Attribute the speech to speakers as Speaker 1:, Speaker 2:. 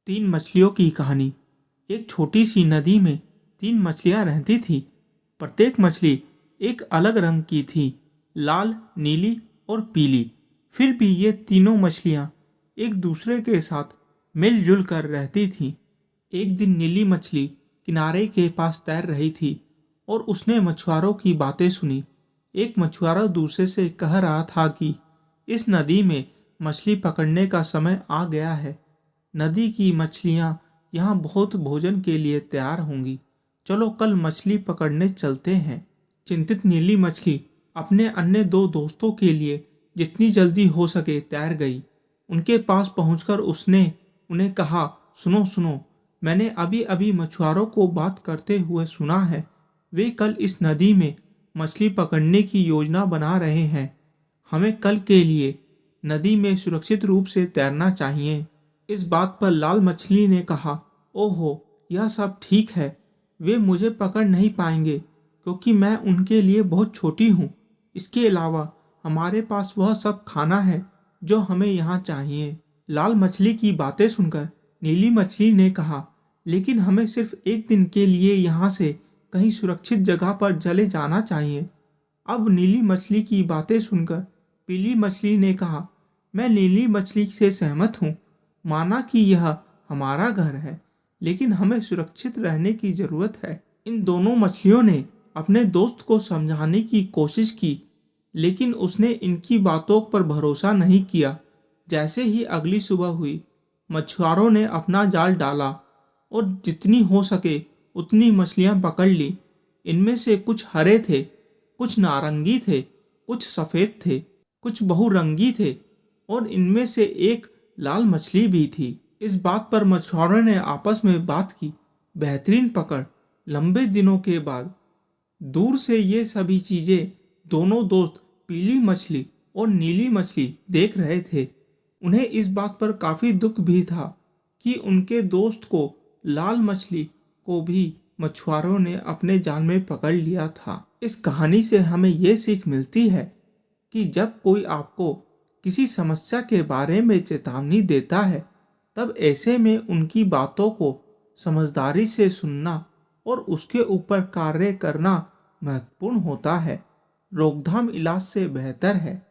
Speaker 1: तीन मछलियों की कहानी। एक छोटी सी नदी में तीन मछलियां रहती थी। प्रत्येक मछली एक अलग रंग की थी, लाल, नीली और पीली। फिर भी ये तीनों मछलियां एक दूसरे के साथ मिलजुल कर रहती थीं। एक दिन नीली मछली किनारे के पास तैर रही थी और उसने मछुआरों की बातें सुनी। एक मछुआरा दूसरे से कह रहा था कि इस नदी में मछली पकड़ने का समय आ गया है। नदी की मछलियां यहाँ बहुत भोजन के लिए तैयार होंगी। चलो कल मछली पकड़ने चलते हैं। चिंतित नीली मछली अपने अन्य दो दोस्तों के लिए जितनी जल्दी हो सके तैर गई। उनके पास पहुंचकर उसने उन्हें कहा, सुनो सुनो, मैंने अभी अभी मछुआरों को बात करते हुए सुना है। वे कल इस नदी में मछली पकड़ने की योजना बना रहे हैं। हमें कल के लिए नदी में सुरक्षित रूप से तैरना चाहिए। इस बात पर लाल मछली ने कहा, ओहो, यह सब ठीक है। वे मुझे पकड़ नहीं पाएंगे क्योंकि मैं उनके लिए बहुत छोटी हूँ। इसके अलावा हमारे पास वह सब खाना है जो हमें यहाँ चाहिए। लाल मछली की बातें सुनकर नीली मछली ने कहा, लेकिन हमें सिर्फ एक दिन के लिए यहाँ से कहीं सुरक्षित जगह पर चले जाना चाहिए। अब नीली मछली की बातें सुनकर पीली मछली ने कहा, मैं नीली मछली से सहमत हूँ। माना कि यह हमारा घर है, लेकिन हमें सुरक्षित रहने की जरूरत है। इन दोनों मछलियों ने अपने दोस्त को समझाने की कोशिश की, लेकिन उसने इनकी बातों पर भरोसा नहीं किया। जैसे ही अगली सुबह हुई, मछुआरों ने अपना जाल डाला और जितनी हो सके उतनी मछलियां पकड़ ली। इनमें से कुछ हरे थे, कुछ नारंगी थे, कुछ सफ़ेद थे, कुछ बहुरंगी थे और इनमें से एक लाल मछली भी थी। इस बात पर मछुआरों ने आपस में बात की, बेहतरीन पकड़। लंबे दिनों के बाद दूर से ये सभी चीजें दोनों दोस्त पीली मछली और नीली मछली देख रहे थे। उन्हें इस बात पर काफी दुख भी था कि उनके दोस्त को, लाल मछली को भी मछुआरों ने अपने जाल में पकड़ लिया था। इस कहानी से हमें ये सीख मिलती है कि जब कोई आपको किसी समस्या के बारे में चेतावनी देता है, तब ऐसे में उनकी बातों को समझदारी से सुनना और उसके ऊपर कार्य करना महत्वपूर्ण होता है। रोकथाम इलाज से बेहतर है।